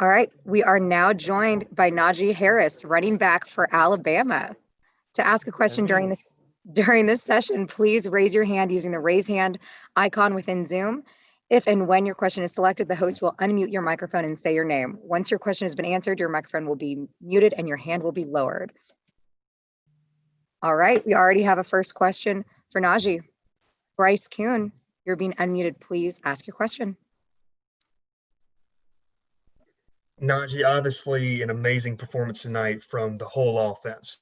All right, we are now joined by Najee Harris, running back for Alabama. To ask a That's question me. during this session, please raise your hand using the raise hand icon within Zoom. If and when your question is selected, the host will unmute your microphone and say your name. Once your question has been answered, your microphone will be muted and your hand will be lowered. All right, we already have a first question for Najee. Bryce Kuhn, you're being unmuted. Please ask your question. Najee, obviously an amazing performance tonight from the whole offense.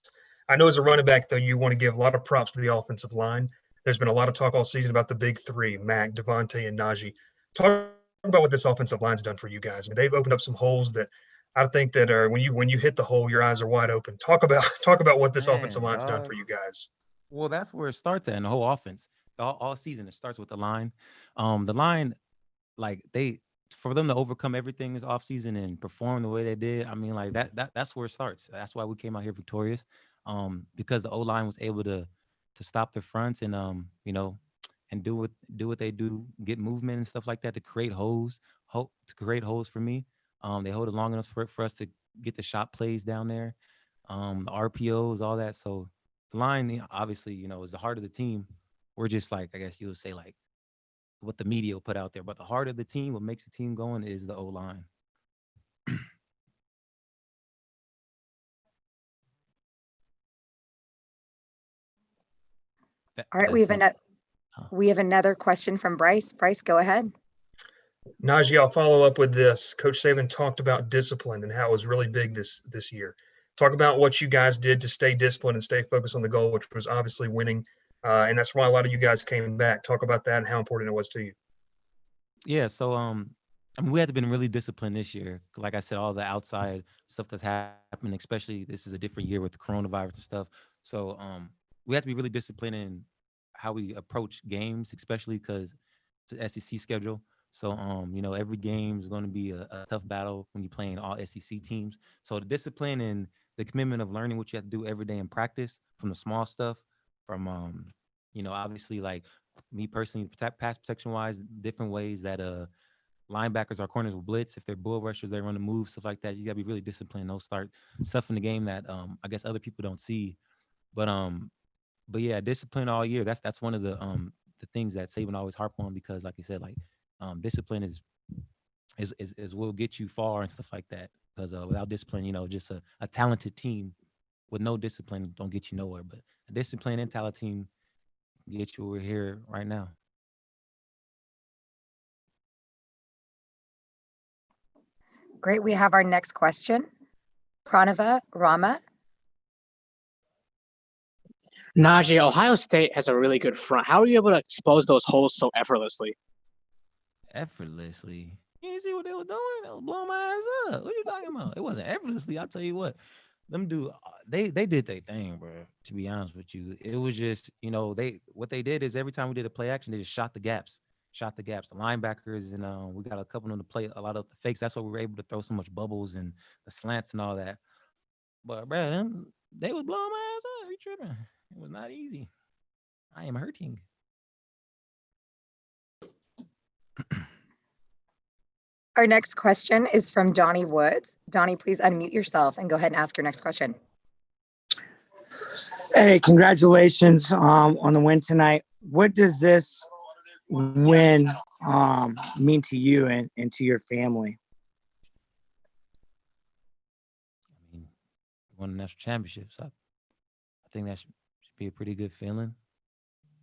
I know as a running back, though, you want to give a lot of props to the offensive line. There's been a lot of talk all season about the big three, Mac, Devontae, and Najee. Talk about what this offensive line's done for you guys. I mean, they've opened up some holes that I think that are when you hit the hole, your eyes are wide open. Talk about talk about what this offensive Man, line's done for dog. you guys. Well, that's where it starts at in the whole offense. All season, it starts with the line. The line, like for them to overcome everything this offseason and perform the way they did, I mean, like that's where it starts. That's why we came out here victorious. Because the O line was able to stop the fronts and and do what they do, get movement and stuff like that to create holes for me. They hold it long enough for us to get the shot plays down there, the RPOs, all that. So the line, obviously, is the heart of the team. We're just like, I guess you would say, like what the media will put out there. But the heart of the team, what makes the team going, is the O line. All right, That's it. Huh. we have another question from Bryce. Bryce, go ahead. Najee, I'll follow up with this. Coach Saban talked about discipline and how it was really big this year. Talk about what you guys did to stay disciplined and stay focused on the goal, which was obviously winning, and that's why a lot of you guys came back. Talk about that and how important it was to you. Yeah. So I mean, we had to been really disciplined this year. Like I said, all the outside stuff that's happening, especially this is a different year with the coronavirus and stuff. So we have to be really disciplined in how we approach games, especially because it's an SEC schedule. So every game is going to be a tough battle when you're playing all SEC teams. So the discipline and the commitment of learning what you have to do every day in practice, from the small stuff, from obviously, like me personally, pass protection wise, different ways that linebackers or corners will blitz. If they're bull rushers, they run a move, stuff like that. You gotta be really disciplined. They'll start stuff in the game that I guess other people don't see. But yeah, discipline all year. That's one of the things that Saban always harp on, because like you said, like discipline is will get you far and stuff like that. Because without discipline, just a talented team with no discipline don't get you nowhere. But a disciplined and talented team get you over here right now. Great. We have our next question. Pranava Rama. Najee, Ohio State has a really good front. How are you able to expose those holes so effortlessly? Effortlessly. You didn't see what they were doing? They was blowing my ass up. What are you talking about? It wasn't effortlessly. I'll tell you what. Them do they did their thing, bro. To be honest with you, it was just they what they did is every time we did a play action, they just shot the gaps. The linebackers and we got a couple of them to play a lot of the fakes. That's why we were able to throw so much bubbles and the slants and all that. But bro, they was blowing my ass up. You tripping? It was not easy. I am hurting. Our next question is from Donnie Woods. Donnie, please unmute yourself and go ahead and ask your next question. Hey, congratulations on the win tonight. What does this win mean to you and to your family? I mean, won the national championship, so I think that should be a pretty good feeling.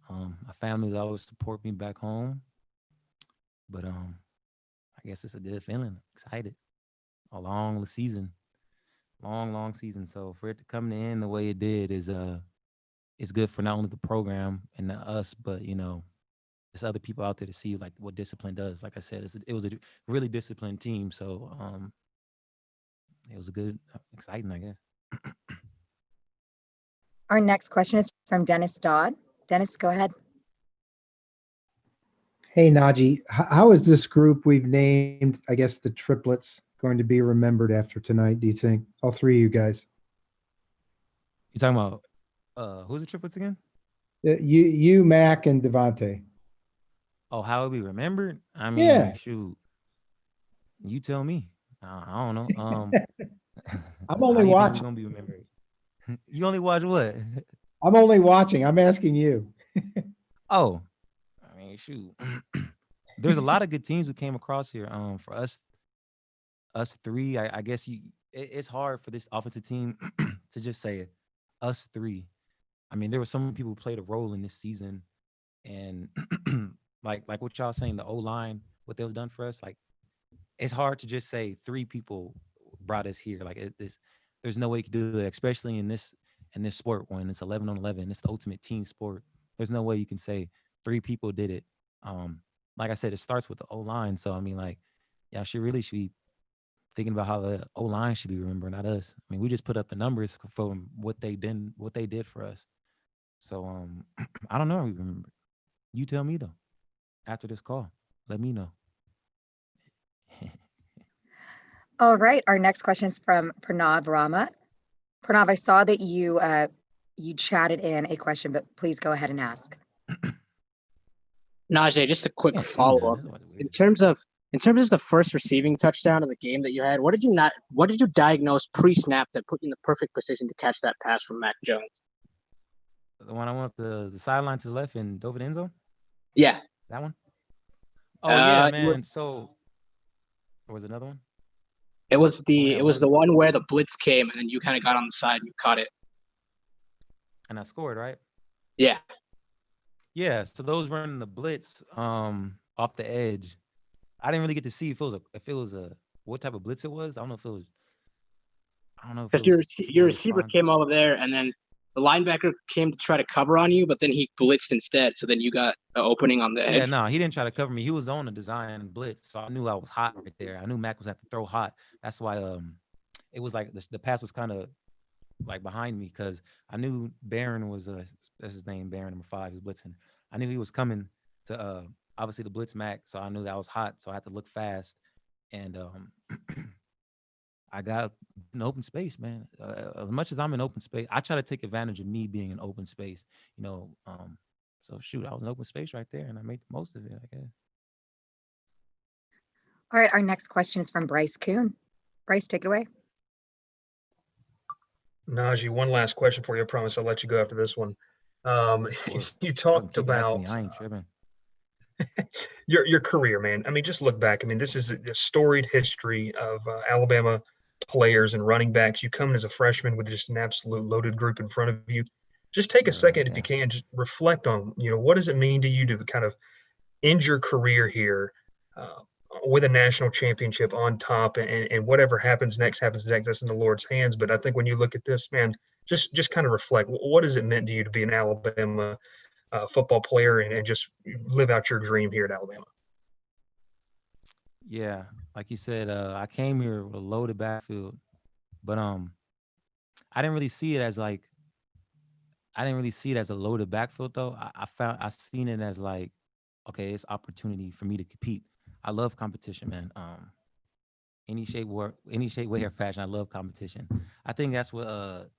My family's always support me back home, but I guess it's a good feeling. Excited. A long season, long season. So for it to come to end the way it did is it's good for not only the program and us, but there's other people out there to see like what discipline does. Like I said, it was a really disciplined team, so it was a good, exciting, I guess. Our next question is from Dennis Dodd. Dennis, go ahead. Hey, Najee, how is this group we've named, I guess, the triplets, going to be remembered after tonight, do you think? All three of you guys. You talking about who's the triplets again? You, Mac, and Devontae. Oh, how will be remembered? I Yeah. mean, shoot, you tell me. I don't know. I'm How only do you think we're watching. gonna be remembered? You only watch what? I'm only watching. I'm asking you. Oh, I mean, shoot. There's a lot of good teams who came across here. For us three, I guess it's hard for this offensive team to just say us three. I mean, there were some people who played a role in this season, and like what y'all saying, the O line, what they've done for us, like it's hard to just say three people brought us here. Like there's no way you could do that, especially in this sport when it's 11 on 11. It's the ultimate team sport. There's no way you can say three people did it. Um, like I said, it starts with the O line. So I mean, like, yeah, should be thinking about how the O line should be remembered, not us. I mean, we just put up the numbers from what they did for us. So I don't know. Remember, you tell me though. After this call, let me know. All right. Our next question is from Pranav Rama. Pranav, I saw that you chatted in a question, but please go ahead and ask. Najee, just a quick Can't see follow nothing. up. That's why it's In weird. terms of the first receiving touchdown of the game that you had, what did you diagnose pre-snap that put you in the perfect position to catch that pass from Mac Jones? The one I went the sideline to the left and dove it end zone. Yeah. That one. Oh yeah, It was man. So there was another one. it was Oh the yeah, it was the one where the blitz came and then you kind of got on the side and you caught it. and I scored right. Yeah. Yeah. So those running the blitz off the edge. I didn't really get to see if it was a what type of blitz it was. I don't know if it was. I don't know if it Because your was rece- people your receiver respond. came over there and then the linebacker came to try to cover on you, but then he blitzed instead. So then you got an opening on the Yeah, edge. no, he didn't try to cover me. He was on a design blitz, so I knew I was hot right there. I knew Mac was at to throw hot. That's why it was like the pass was kind of like behind me because I knew Barron was that's his name, Barron number 5. He's blitzing. I knew he was coming to obviously the blitz Mac, so I knew that I was hot, so I had to look fast and I got an open space, man. As much as I'm in open space, I try to take advantage of me being in open space. You know, so shoot, I was in open space right there, and I made the most of it. I guess. All right. Our next question is from Bryce Kuhn. Bryce, take it away. Najee, one last question for you. I promise I'll let you go after this one. Um, Or you y'all can talked kick it back to me. about I ain't tripping. your career, man. I mean, just look back. I mean, this is a storied history of Alabama players and running backs. You come in as a freshman with just an absolute loaded group in front of you. Just take a second, if you Yeah. can, just reflect on, what does it mean to you to kind of end your career here uh, with a national championship on top, and whatever happens next. That's in the Lord's hands. But I think when you look at this, man, just kind of reflect. What has it meant to you to be an Alabama football player and just live out your dream here at Alabama? Yeah. Like you said, I came here with a loaded backfield, but I didn't really see it as like I didn't really see it as a loaded backfield though. I seen it as like, okay, it's opportunity for me to compete. I love competition, man. Any shape, way, or fashion, I love competition. I think that's what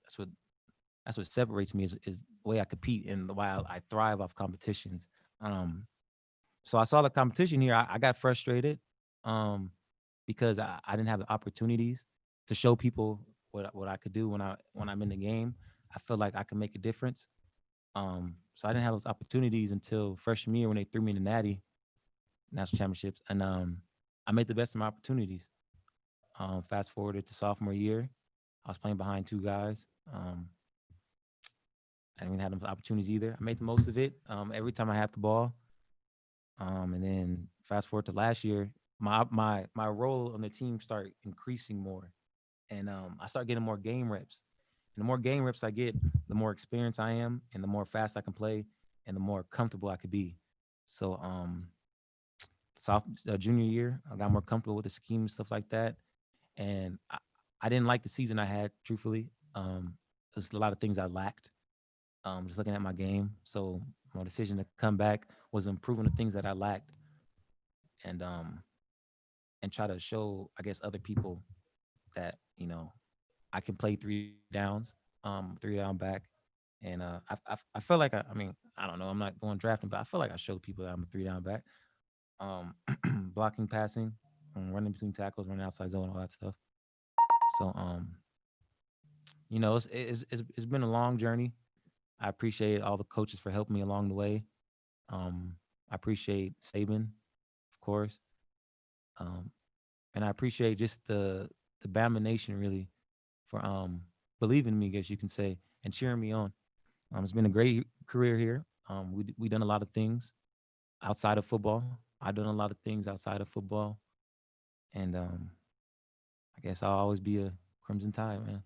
separates me is the way I compete and the way I thrive off competitions. Um, so I saw the competition here. I got frustrated um, because I didn't have the opportunities to show people what I could do when I'm in the game. I feel like I can make a difference. So I didn't have those opportunities until freshman year when they threw me in the Natty National Championships, and I made the best of my opportunities. Fast forwarded to sophomore year, I was playing behind two guys. I didn't even have those opportunities either. I made the most of it every time I had the ball. And then fast forward to last year, my role on the team started increasing more, and I started getting more game reps. And the more game reps I get, the more experience I am, and the more fast I can play, and the more comfortable I could be. So junior year, I got more comfortable with the scheme and stuff like that. And I didn't like the season I had, truthfully. There's a lot of things I lacked. Just looking at my game. So my decision to come back was improving the things that I lacked, and try to show, I guess, other people that I can play 3 downs, 3 down back, and I feel like I mean I don't know, I'm not going drafting, but I feel like I showed people that I'm a 3 down back. Um, blocking, passing. running between tackles, running outside zone, all that stuff. So it's been a long journey. I appreciate all the coaches for helping me along the way. I appreciate Saban, of course, um, and I appreciate just the Bama Nation really for believing in me, I guess you can say, and cheering me on. It's been a great career here. We done a lot of things outside of football. I've done a lot of things outside of football, and I guess I'll always be a Crimson Tide, man.